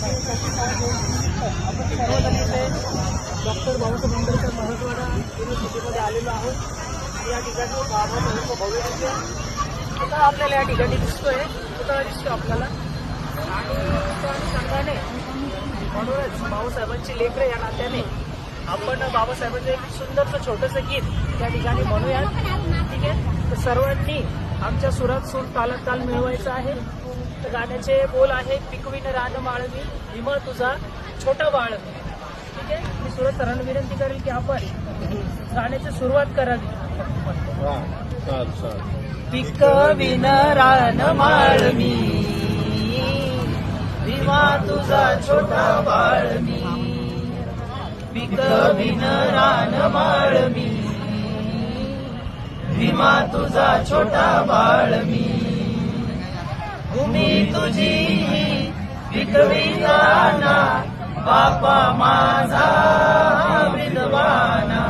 आपण सर्वजण इथे डॉक्टर बाबासाहेब आंबेडकर मराठवाडा युनिव्हर्सिटीमध्ये आलेलो आहोत. या ठिकाणी बाबासाहेब भव्य दिव्य पुतळा आपल्याला या ठिकाणी दिसतोय, पुतळा दिसतो आपल्याला. आणि संघाने म्हणूनच बाबासाहेबांची लेकरं या नात्याने आपण बाबासाहेबांचं एक सुंदरचं छोटंसं गीत या ठिकाणी म्हणूयात. ठीक आहे, तर सर्वांनी आमच्या सुरात सूर तालात ताल मिळवायचा आहे. तर गाण्याचे बोल आहेत, पिकवीन रान माळवी भीमा तुझा छोटा बाळ. ठीक आहे, मी सुरत सरांना विनंती करेल की आपण गाण्याची सुरुवात करावी. पिकवीन रान माळवी भीमा तुझा छोटा बाळ मी, पिकवीन रान माळवी भीमा तुझा छोटा बाळ मी, भूमी तुझी पिकविताना बापा माझा विद्वाना,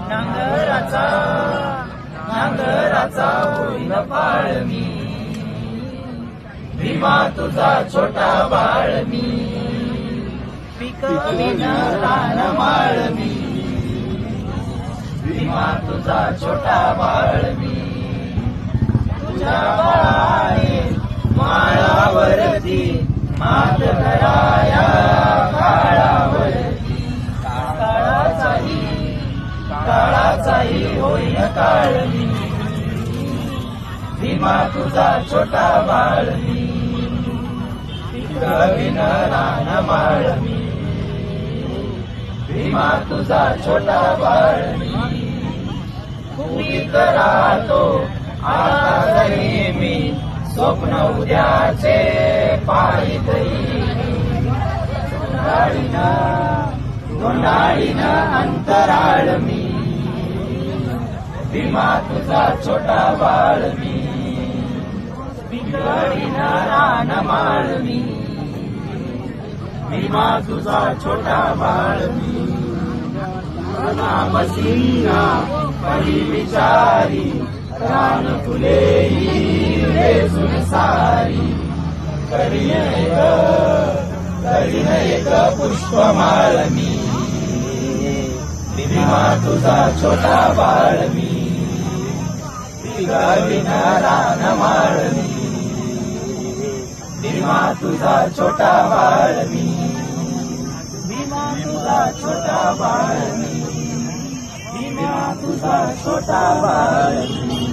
नांगराचा होईल पाळ मी, भीमा तुझा छोटा बाळ मी, पिकवीन रान माळ मी, भीमा तुझा छोटा बाळ मी, तुझ्या बाळाने माळावरती मात कराया काळावरती, काळाचाही होईल काळ मी, भीमा तुझा छोटा बाळ मी, पिकवीन रान माळ मी, भीमा तुझा छोटा बाळ मी, कुपीत राहतो आता जरी मी, स्वप्न उद्याचे पाळीत तोंडाळीन अंतराळ मी, भीमा तुझा छोटा बाळ मी, पिकवीन रान माळ मी, भीमा तुझा छोटा बाळ मी, नामसिंगा परी विचारी रान फुले वेचून सारी, करीन एक पुष्पमाळ मी, भीमा तुझा छोटा बाळ मी, पिकवीन रान माळ मी, भीमा तुझा छोटा बाळ मी, भीमा तुझा छोटा बाळ मी, भीमा तुझा छोटा बाळ मी.